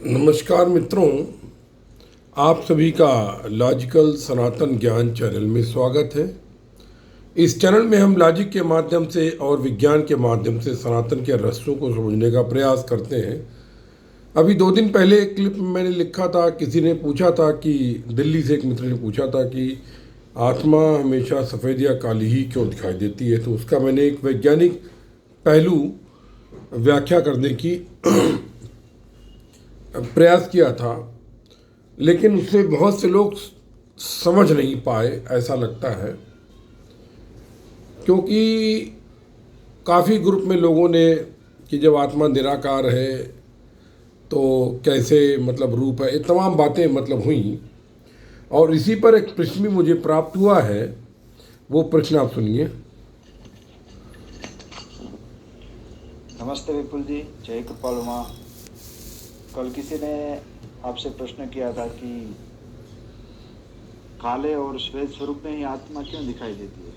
नमस्कार मित्रों, आप सभी का लॉजिकल सनातन ज्ञान चैनल में स्वागत है। इस चैनल में हम लॉजिक के माध्यम से और विज्ञान के माध्यम से सनातन के रहस्यों को समझने का प्रयास करते हैं। अभी 2 दिन पहले एक क्लिप में मैंने लिखा था, किसी ने पूछा था कि दिल्ली से एक मित्र ने पूछा था कि आत्मा हमेशा सफ़ेद या काली ही क्यों दिखाई देती है। तो उसका मैंने एक वैज्ञानिक पहलू व्याख्या करने की प्रयास किया था, लेकिन उससे बहुत से लोग समझ नहीं पाए, ऐसा लगता है। क्योंकि काफ़ी ग्रुप में लोगों ने कि जब आत्मा निराकार है तो कैसे मतलब रूप है, ये तमाम बातें मतलब हुई। और इसी पर एक प्रश्न भी मुझे प्राप्त हुआ है, वो प्रश्न आप सुनिए। नमस्ते विपुल जी, जय कृपाल उमा। कल किसी ने आपसे प्रश्न किया था कि काले और श्वेत स्वरूप में ही आत्मा क्यों दिखाई देती है।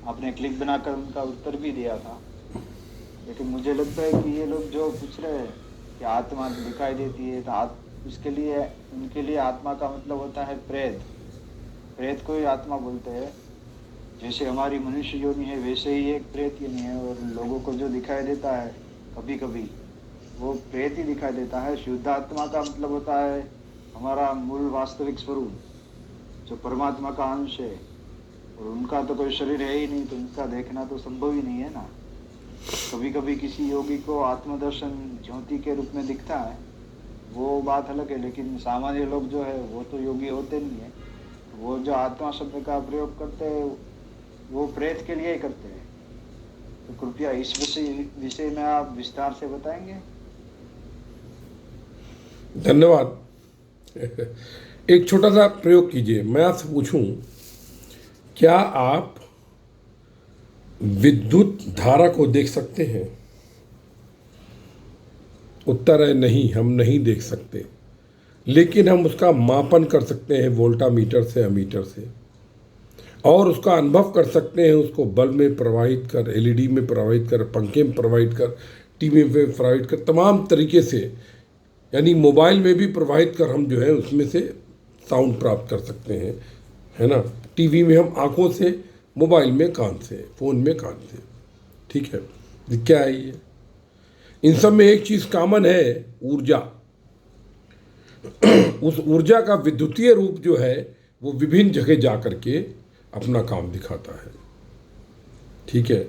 आपने क्लिक बनाकर उनका उत्तर भी दिया था, लेकिन मुझे लगता है कि ये लोग जो पूछ रहे हैं कि आत्मा दिखाई देती है तो उसके लिए उनके लिए आत्मा का मतलब होता है प्रेत। प्रेत को ही आत्मा बोलते हैं। जैसे हमारी मनुष्य योनि है वैसे ही एक प्रेत योनि है, और लोगों को जो दिखाई देता है कभी कभी वो प्रेत ही दिखाई देता है। शुद्ध आत्मा का मतलब होता है हमारा मूल वास्तविक स्वरूप, जो परमात्मा का अंश है। और उनका तो कोई शरीर है ही नहीं, तो उनका देखना तो संभव ही नहीं है ना। कभी कभी किसी योगी को आत्मदर्शन ज्योति के रूप में दिखता है, वो बात अलग है, लेकिन सामान्य लोग जो है वो तो योगी होते नहीं है। वो जो आत्मा शब्द का प्रयोग करते हैं वो प्रेत के लिए ही करते हैं। तो कृपया इस विषय में आप विस्तार से बताएंगे। धन्यवाद। एक छोटा सा प्रयोग कीजिए। मैं आपसे पूछूं, क्या आप विद्युत धारा को देख सकते हैं? उत्तर है नहीं, हम नहीं देख सकते, लेकिन हम उसका मापन कर सकते हैं वोल्टामीटर से, अमीटर से, और उसका अनुभव कर सकते हैं। उसको बल्ब में प्रवाहित कर, एलईडी में प्रवाहित कर, पंखे में प्रवाहित कर, टीवी में प्रवाहित कर, तमाम तरीके से, यानी मोबाइल में भी प्रवाहित कर हम जो है उसमें से साउंड प्राप्त कर सकते हैं, है ना। टीवी में हम आंखों से, मोबाइल में कान से, फ़ोन में कान से। ठीक है, ये क्या है ये? इन सब में एक चीज़ कॉमन है, ऊर्जा। उस ऊर्जा का विद्युतीय रूप जो है वो विभिन्न जगह जा कर के अपना काम दिखाता है। ठीक है,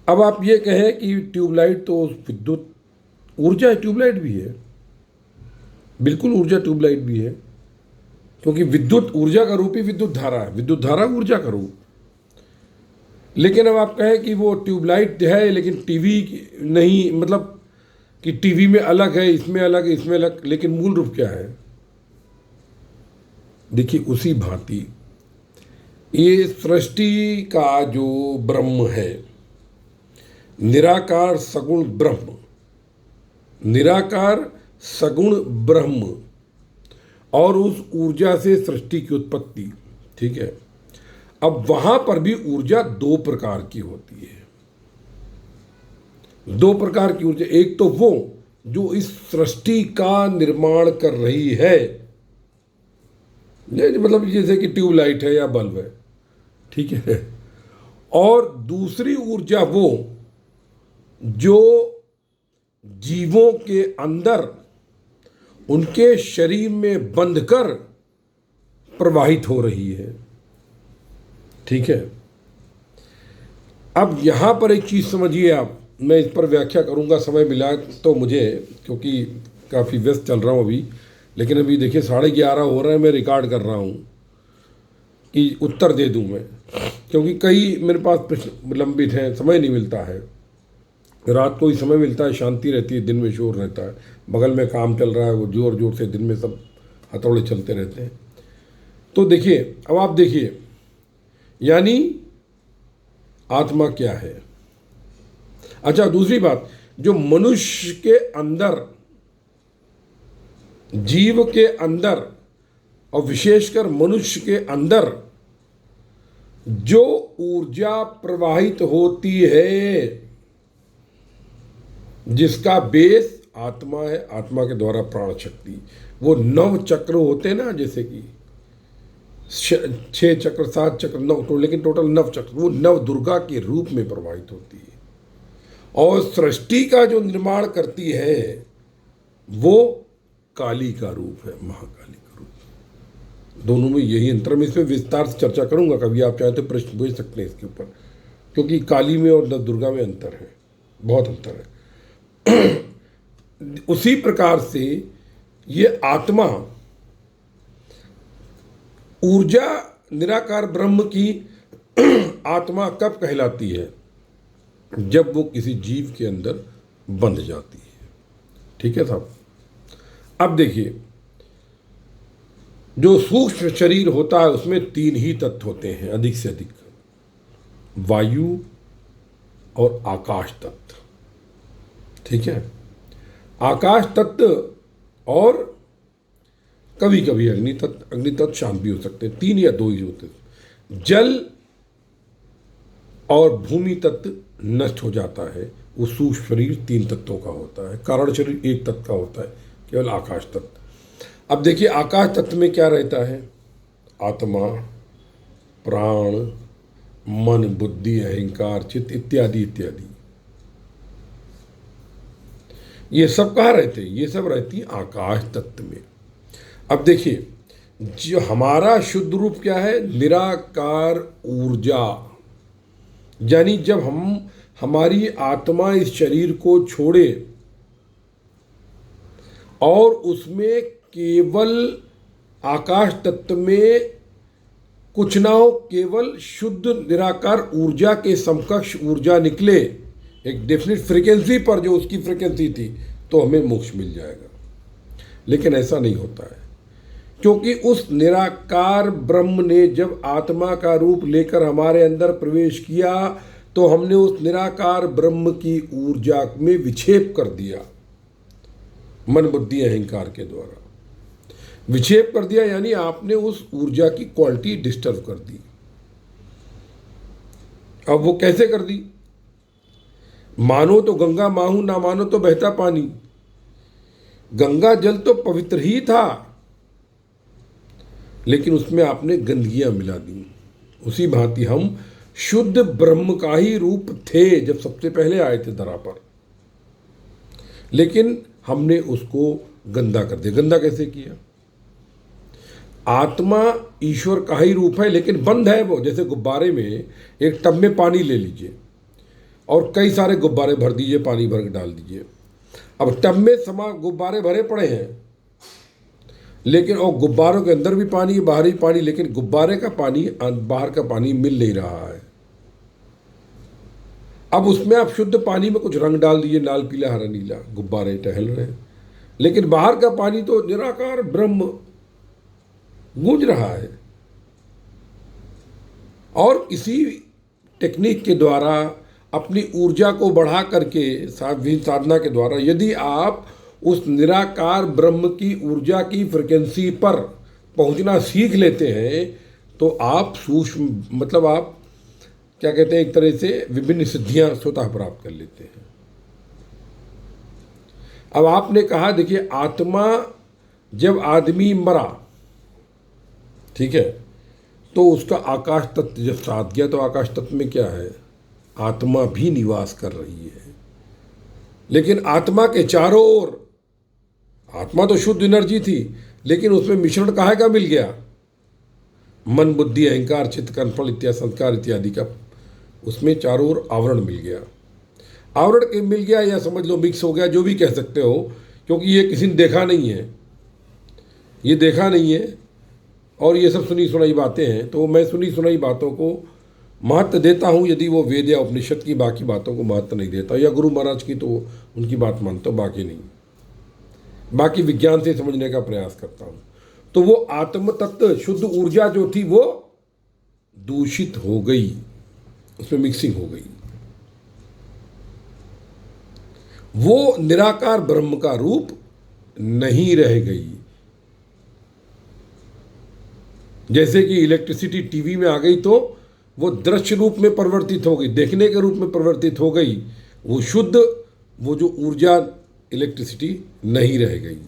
अब आप ये कहें कि ट्यूबलाइट तो विद्युत ऊर्जा है, ट्यूबलाइट भी है, बिल्कुल ऊर्जा ट्यूबलाइट भी है, क्योंकि विद्युत ऊर्जा का रूप ही विद्युत धारा है, विद्युत धारा ऊर्जा का रूप। लेकिन अब आप कहें कि वो ट्यूबलाइट है लेकिन टीवी नहीं, मतलब कि टीवी में अलग है, इसमें अलग है, इसमें अलग, लेकिन मूल रूप क्या है? देखिए, उसी भांति ये सृष्टि का जो ब्रह्म है, निराकार सगुण ब्रह्म, निराकार सगुण ब्रह्म, और उस ऊर्जा से सृष्टि की उत्पत्ति। ठीक है, अब वहां पर भी ऊर्जा 2 प्रकार की होती है। 2 प्रकार की ऊर्जा, एक तो वो जो इस सृष्टि का निर्माण कर रही है, मतलब जैसे कि ट्यूबलाइट है या बल्ब है, ठीक है, और दूसरी ऊर्जा वो जो जीवों के अंदर उनके शरीर में बंधकर प्रवाहित हो रही है। ठीक है, अब यहां पर एक चीज समझिए आप, मैं इस पर व्याख्या करूंगा समय मिला तो मुझे, क्योंकि काफ़ी व्यस्त चल रहा हूं अभी। लेकिन अभी देखिए 11:30 हो रहा है, मैं रिकॉर्ड कर रहा हूं कि उत्तर दे दूं मैं, क्योंकि कई मेरे पास प्रश्न लंबित हैं, समय नहीं मिलता है। रात को ही समय मिलता है, शांति रहती है, दिन में शोर रहता है, बगल में काम चल रहा है, वो जोर जोर से दिन में सब हथौड़े चलते रहते हैं। तो देखिए, अब आप देखिए, यानी आत्मा क्या है। अच्छा, दूसरी बात, जो मनुष्य के अंदर, जीव के अंदर, और विशेषकर मनुष्य के अंदर जो ऊर्जा प्रवाहित होती है, जिसका बेस आत्मा है, आत्मा के द्वारा प्राण शक्ति। वो 9 चक्र होते हैं ना, जैसे कि 6 चक्र 7 चक्र 9 तो, लेकिन टोटल 9 चक्र, वो 9 दुर्गा के रूप में प्रवाहित होती है। और सृष्टि का जो निर्माण करती है वो काली का रूप है, महाकाली का रूप। दोनों में यही अंतर। मैं इसमें विस्तार से चर्चा करूंगा, कभी आप चाहें तो प्रश्न पूछ सकते हैं इसके ऊपर, क्योंकि काली में और दुर्गा में अंतर है, बहुत अंतर है। उसी प्रकार से ये आत्मा, ऊर्जा निराकार ब्रह्म की आत्मा कब कहलाती है? जब वो किसी जीव के अंदर बंध जाती है। ठीक है साहब। अब देखिए, जो सूक्ष्म शरीर होता है उसमें 3 ही तत्व होते हैं अधिक से अधिक, वायु और आकाश तत्व। ठीक है, आकाश तत्व और कभी कभी अग्नि तत्व, अग्नि तत्व शांत भी हो सकते हैं, 3 या 2 ही होते हैं। जल और भूमि तत्व नष्ट हो जाता है, वो सूक्ष्म शरीर 3 तत्वों का होता है, कारण शरीर 1 तत्व का होता है, केवल आकाश तत्व। अब देखिए, आकाश तत्व में क्या रहता है? आत्मा, प्राण, मन, बुद्धि, अहंकार, चित्त इत्यादि इत्यादि। ये सब कहाँ रहते हैं? ये सब रहती है आकाश तत्व में। अब देखिए, जो हमारा शुद्ध रूप क्या है? निराकार ऊर्जा। यानी जब हमारी आत्मा इस शरीर को छोड़े और उसमें केवल आकाश तत्व में कुछ ना हो, केवल शुद्ध निराकार ऊर्जा के समकक्ष ऊर्जा निकले एक डेफिनेट फ्रीक्वेंसी पर, जो उसकी फ्रीक्वेंसी थी, तो हमें मोक्ष मिल जाएगा। लेकिन ऐसा नहीं होता है, क्योंकि उस निराकार ब्रह्म ने जब आत्मा का रूप लेकर हमारे अंदर प्रवेश किया तो हमने उस निराकार ब्रह्म की ऊर्जा में विक्षेप कर दिया, मन बुद्धि अहंकार के द्वारा विक्षेप कर दिया। यानी आपने उस ऊर्जा की क्वालिटी डिस्टर्ब कर दी। अब वो कैसे कर दी? मानो तो गंगा माहू, ना मानो तो बहता पानी। गंगा जल तो पवित्र ही था, लेकिन उसमें आपने गंदगियां मिला दी। उसी भांति हम शुद्ध ब्रह्म का ही रूप थे जब सबसे पहले आए थे धरा पर, लेकिन हमने उसको गंदा कर दिया। गंदा कैसे किया? आत्मा ईश्वर का ही रूप है, लेकिन बंद है वो। जैसे गुब्बारे में, एक टब में पानी ले लीजिए और कई सारे गुब्बारे भर दीजिए, पानी भर के डाल दीजिए। अब टब में गुब्बारे भरे पड़े हैं, लेकिन और गुब्बारों के अंदर भी पानी, बाहर भी पानी, लेकिन गुब्बारे का पानी बाहर का पानी मिल नहीं रहा है। अब उसमें आप शुद्ध पानी में कुछ रंग डाल दीजिए, लाल पीला हरा नीला, गुब्बारे टहल रहे हैं, लेकिन बाहर का पानी तो निराकार ब्रह्म गूंज रहा है। और किसी टेक्निक के द्वारा अपनी ऊर्जा को बढ़ा करके, साधना के द्वारा, यदि आप उस निराकार ब्रह्म की ऊर्जा की फ्रिक्वेंसी पर पहुंचना सीख लेते हैं, तो आप सूक्ष्म, मतलब आप क्या कहते हैं, एक तरह से विभिन्न सिद्धियां स्वतः प्राप्त कर लेते हैं। अब आपने कहा, देखिए, आत्मा जब आदमी मरा, ठीक है, तो उसका आकाश तत्व जब साथ गया, तो आकाश तत्व में क्या है? आत्मा भी निवास कर रही है, लेकिन आत्मा के चारों ओर, आत्मा तो शुद्ध एनर्जी थी, लेकिन उसमें मिश्रण काहे का मिल गया? मन बुद्धि अहंकार चित्त कर्मफल इत्यादि संस्कार इत्यादि का, उसमें चारों ओर आवरण मिल गया। आवरण के मिल गया, या समझ लो मिक्स हो गया, जो भी कह सकते हो, क्योंकि ये किसी ने देखा नहीं है, ये देखा नहीं है, और ये सब सुनी सुनाई बातें हैं। तो मैं सुनी सुनाई बातों को महत्व देता हूँ, यदि वो वेद या उपनिषद की, बाकी बातों को महत्व नहीं देता, या गुरु महाराज की तो उनकी बात मानता हूँ, बाकी नहीं, बाकी विज्ञान से समझने का प्रयास करता हूँ। तो वो आत्म तत्व शुद्ध ऊर्जा जो थी वो दूषित हो गई, उसमें मिक्सिंग हो गई। वो निराकार ब्रह्म का रूप नहीं रह गई। जैसे कि इलेक्ट्रिसिटी टीवी में आ गई तो वो दृश्य रूप में परिवर्तित हो गई, देखने के रूप में परिवर्तित हो गई। वो शुद्ध, वो जो ऊर्जा इलेक्ट्रिसिटी नहीं रह गई।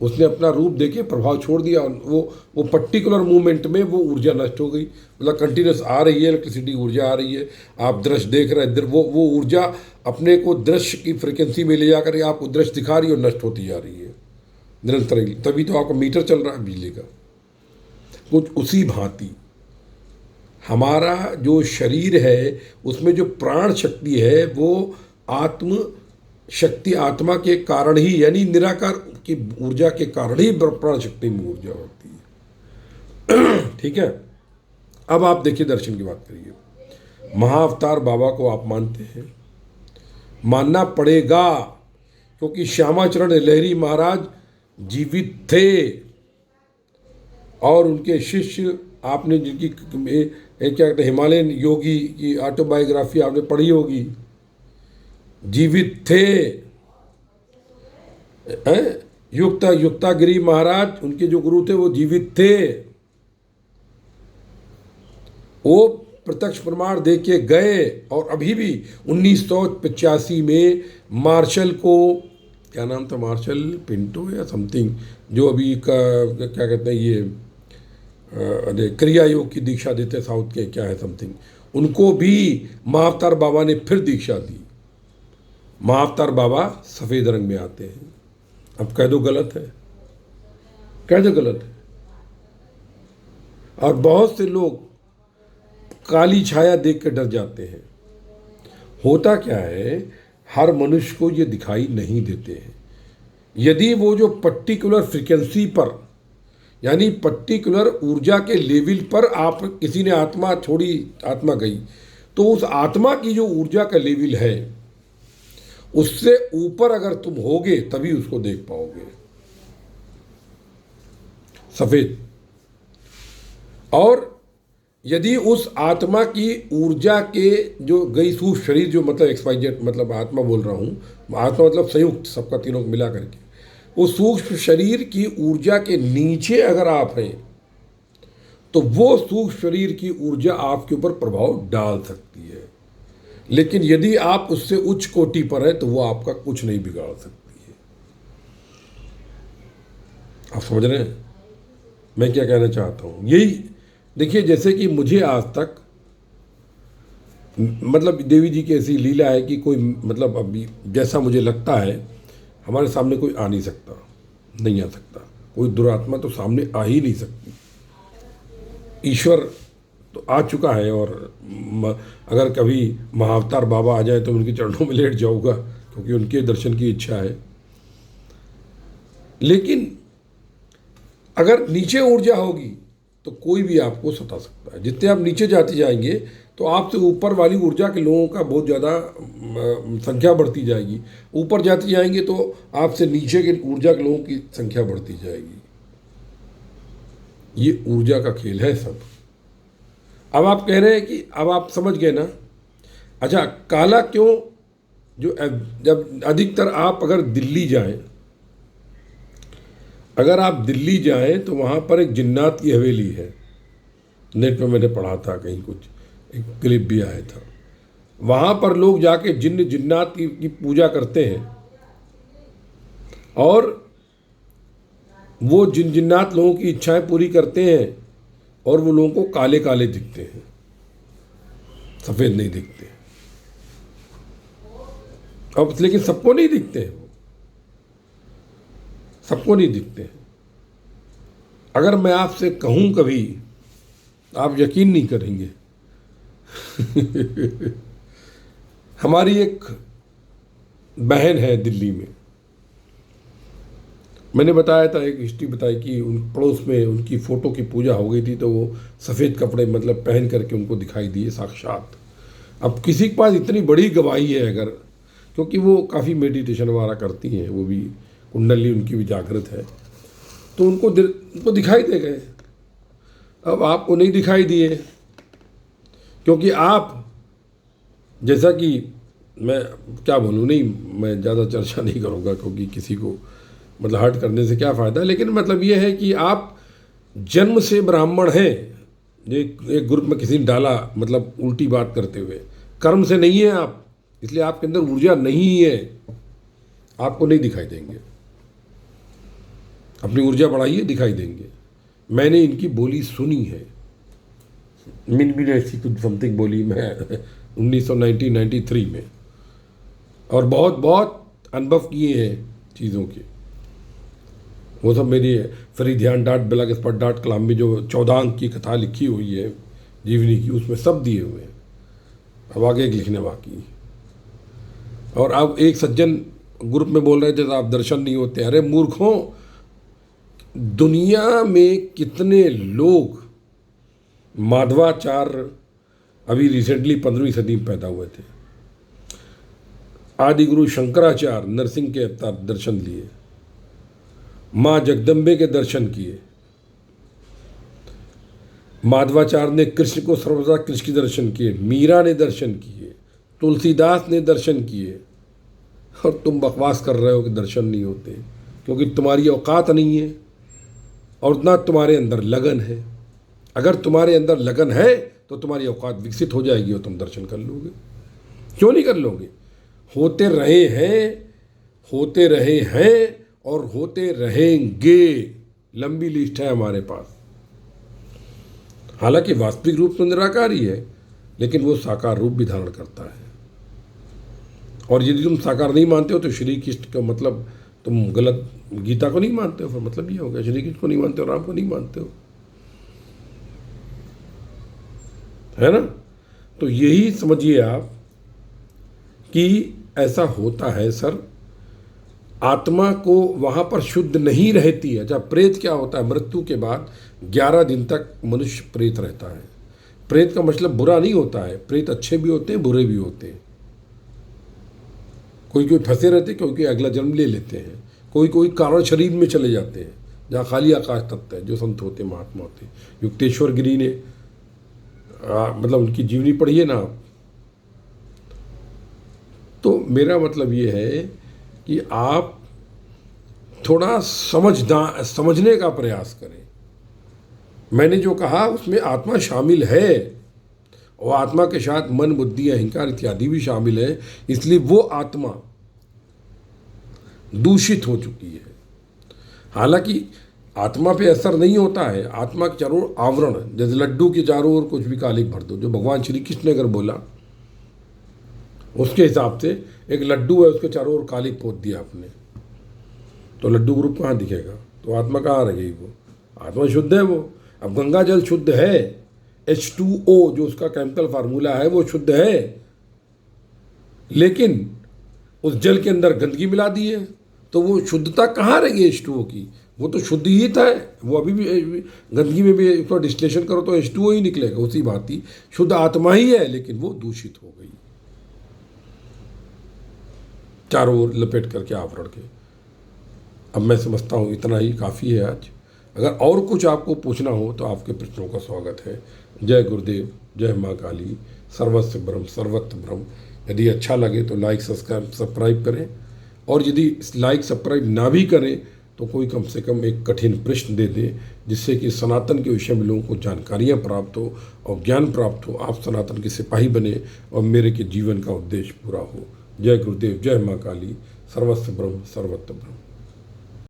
उसने अपना रूप देके प्रभाव छोड़ दिया। वो पर्टिकुलर मूवमेंट में वो ऊर्जा नष्ट हो गई। मतलब कंटिन्यूस आ रही है इलेक्ट्रिसिटी, ऊर्जा आ रही है, आप दृश्य देख रहे हैं, वो ऊर्जा अपने को दृश्य की फ्रिक्वेंसी में ले जाकर आपको दृश्य दिखा रही है और नष्ट होती जा रही है निरंतर ही। तभी तो आपका मीटर चल रहा है बिजली का। कुछ उसी भांति हमारा जो शरीर है उसमें जो प्राण शक्ति है वो आत्म शक्ति, आत्मा के कारण ही, यानी निराकार की ऊर्जा के कारण ही प्राण शक्ति में ऊर्जा होती है। ठीक है। अब आप देखिए, दर्शन की बात करिए। महाअवतार बाबा को आप मानते हैं? मानना पड़ेगा, क्योंकि श्यामाचरण लहरी महाराज जीवित थे और उनके शिष्य, आपने जिनकी क्या कहते हैं हिमालयन योगी की ऑटोबायोग्राफी आपने पढ़ी होगी, जीवित थे। युक्तागिरी महाराज, उनके जो गुरु थे वो जीवित थे। वो प्रत्यक्ष प्रमाण दे के गए। और अभी भी 1985 में मार्शल को, क्या नाम था, मार्शल पिंटो या समथिंग, जो अभी का क्या कहते हैं ये अरे क्रिया योग की दीक्षा देते साउथ के, क्या है समथिंग, उनको भी महाअवतार बाबा ने फिर दीक्षा दी। महाअवतार बाबा सफ़ेद रंग में आते हैं। अब कह दो गलत है, कह दो गलत है। और बहुत से लोग काली छाया देख कर डर जाते हैं। होता क्या है, हर मनुष्य को ये दिखाई नहीं देते हैं। यदि वो जो पर्टिकुलर फ्रिक्वेंसी पर, यानी पर्टिकुलर ऊर्जा के लेवल पर आप किसी ने आत्मा छोड़ी, आत्मा गई, तो उस आत्मा की जो ऊर्जा का लेवल है उससे ऊपर अगर तुम होगे तभी उसको देख पाओगे सफेद। और यदि उस आत्मा की ऊर्जा के जो गई सूक्ष्म शरीर, जो मतलब एक्सवाइजेड, मतलब आत्मा बोल रहा हूँ, आत्मा मतलब संयुक्त सबका तीनों को मिला करके, वो सूक्ष्म शरीर की ऊर्जा के नीचे अगर आप हैं तो वो सूक्ष्म शरीर की ऊर्जा आपके ऊपर प्रभाव डाल सकती है। लेकिन यदि आप उससे उच्च कोटि पर हैं तो वो आपका कुछ नहीं बिगाड़ सकती है। आप समझ रहे हैं मैं क्या कहना चाहता हूँ? यही देखिए, जैसे कि मुझे आज तक, मतलब देवी जी की ऐसी लीला है कि कोई, मतलब अभी जैसा मुझे लगता है, हमारे सामने कोई आ नहीं सकता, नहीं आ सकता। कोई दुरात्मा तो सामने आ ही नहीं सकती। ईश्वर तो आ चुका है। और अगर कभी महाअवतार बाबा आ जाए तो उनके चरणों में लेट जाऊंगा, क्योंकि उनके दर्शन की इच्छा है। लेकिन अगर नीचे ऊर्जा होगी तो कोई भी आपको सता सकता है। जितने आप नीचे जाते जाएंगे तो आपसे ऊपर वाली ऊर्जा के लोगों का बहुत ज़्यादा संख्या बढ़ती जाएगी। ऊपर जाते जाएंगे तो आपसे नीचे के ऊर्जा के लोगों की संख्या बढ़ती जाएगी। ये ऊर्जा का खेल है सब। अब आप कह रहे हैं कि अब आप समझ गए ना। अच्छा, काला क्यों? जो जब अधिकतर आप अगर दिल्ली जाएं, अगर आप दिल्ली जाएं तो वहाँ पर एक जिन्नात की हवेली है। नेट पे मैंने पढ़ा था, कहीं कुछ एक क्लिप भी आया था। वहाँ पर लोग जाके जिन्नात की पूजा करते हैं और वो जिन्नात लोगों की इच्छाएं पूरी करते हैं और वो लोगों को काले काले दिखते हैं, सफ़ेद नहीं दिखते। अब लेकिन सबको नहीं दिखते हैं, वो सबको नहीं दिखते हैं। अगर मैं आपसे कहूँ कभी, आप यकीन नहीं करेंगे। हमारी एक बहन है दिल्ली में, मैंने बताया था, एक हिस्ट्री बताई कि उन पड़ोस में उनकी फ़ोटो की पूजा हो गई थी तो वो सफ़ेद कपड़े मतलब पहन करके उनको दिखाई दिए साक्षात। अब किसी के पास इतनी बड़ी गवाही है, अगर, क्योंकि वो काफ़ी मेडिटेशन वगैरह करती हैं, वो भी कुंडली उनकी भी जागृत है, तो उनको दिखाई दे गए। अब आपको नहीं दिखाई दिए, क्योंकि आप, जैसा कि मैं क्या बोलूँ, नहीं मैं ज़्यादा चर्चा नहीं करूँगा, क्योंकि किसी को मतलब हर्ट करने से क्या फ़ायदा। लेकिन मतलब ये है कि आप जन्म से ब्राह्मण हैं। एक ग्रुप में किसी ने डाला, मतलब उल्टी बात करते हुए, कर्म से नहीं है आप, इसलिए आपके अंदर ऊर्जा नहीं है। आपको नहीं दिखाई देंगे। अपनी ऊर्जा बढ़ाइए, दिखाई देंगे। मैंने इनकी बोली सुनी है। मिन भी ऐसी कुछ समथिंग बोली मैं 1993 में, और बहुत बहुत अनुभव किए हैं चीज़ों के। वो सब मेरी फरीद ध्यान डाट बिलाग स्पट डाट कलाम में जो 14 अंक की कथा लिखी हुई है जीवनी की, उसमें सब दिए हुए हैं। अब आगे एक लिखने बाकी है। और अब एक सज्जन ग्रुप में बोल रहे थे आप दर्शन नहीं होते। अरे मूर्खों, दुनिया में कितने लोग माधवाचार्य अभी रिसेंटली 15वीं सदी में पैदा हुए थे। आदि गुरु शंकराचार्य नरसिंह के अवतार दर्शन लिए, माँ जगदम्बे के दर्शन किए, माधवाचार्य ने कृष्ण को सर्वदा कृष्ण के दर्शन किए, मीरा ने दर्शन किए, तुलसीदास ने दर्शन किए, और तुम बकवास कर रहे हो कि दर्शन नहीं होते, क्योंकि तुम्हारी औकात नहीं है और ना तुम्हारे अंदर लगन है। अगर तुम्हारे अंदर लगन है तो तुम्हारी औकात विकसित हो जाएगी और तुम दर्शन कर लोगे। क्यों नहीं कर लोगे? होते रहे हैं और होते रहेंगे। लंबी लिस्ट है हमारे पास। हालांकि वास्तविक रूप तो निराकार ही है, लेकिन वो साकार रूप भी धारण करता है। और यदि तुम साकार नहीं मानते हो तो श्री कृष्ण का मतलब तुम गलत गीता को नहीं मानते हो, फिर मतलब ये हो गया श्री कृष्ण को नहीं मानते हो, राम को नहीं मानते हो, है ना? तो यही समझिए आप कि ऐसा होता है सर। आत्मा को वहाँ पर शुद्ध नहीं रहती है। जब प्रेत क्या होता है, मृत्यु के बाद 11 दिन तक मनुष्य प्रेत रहता है। प्रेत का मतलब बुरा नहीं होता है, प्रेत अच्छे भी होते हैं, बुरे भी होते हैं। कोई कोई फंसे रहते हैं, कोई कोई अगला जन्म ले लेते हैं, कोई कोई कारण शरीर में चले जाते हैं जहाँ खाली आकाश तत्व है। जो संत होते महात्मा होते, युक्तेश्वर गिरी ने मतलब उनकी जीवनी पढ़िए ना आप। तो मेरा मतलब ये है कि आप थोड़ा समझने का प्रयास करें। मैंने जो कहा उसमें आत्मा शामिल है, और आत्मा के साथ मन, बुद्धि, अहंकार इत्यादि भी शामिल है। इसलिए वो आत्मा दूषित हो चुकी है। हालांकि आत्मा पे असर नहीं होता है। आत्मा के चारों ओर आवरण, जैसे लड्डू के चारों ओर कुछ भी कालिक भर दो, जो भगवान श्री कृष्ण ने अगर बोला उसके हिसाब से, एक लड्डू है उसके चारों ओर कालिक पोत दिया आपने, तो लड्डू ग्रुप कहाँ दिखेगा? तो आत्मा कहाँ रह गई? वो आत्मा शुद्ध है वो। अब गंगा जल शुद्ध है, H2O जो उसका केमिकल फार्मूला है वो शुद्ध है, लेकिन उस जल के अंदर गंदगी मिला दी है, तो वो शुद्धता कहाँ रह गई H2O की? वो तो शुद्ध ही था। वो अभी भी गंदगी में भी उसका डिस्टिलेशन करो तो H2O ही निकलेगा। उसी बात ही शुद्ध आत्मा ही है, लेकिन वो दूषित हो गई चारों ओर लपेट करके आवरण के। अब मैं समझता हूँ इतना ही काफ़ी है आज। अगर और कुछ आपको पूछना हो तो आपके प्रश्नों का स्वागत है। जय गुरुदेव, जय माँ काली, सर्वस्व ब्रह्म सर्वत्र ब्रह्म। यदि अच्छा लगे तो लाइक सब्सक्राइब करें, और यदि लाइक सब्सक्राइब ना भी करें तो कोई कम से कम एक कठिन प्रश्न दे दें, जिससे कि सनातन के विषय में लोगों को जानकारियाँ प्राप्त हो और ज्ञान प्राप्त हो। आप सनातन के सिपाही बने और मेरे के जीवन का उद्देश्य पूरा हो। जय गुरुदेव, जय माँ काली, सर्वस्व ब्रह्म सर्वत्र ब्रह्म।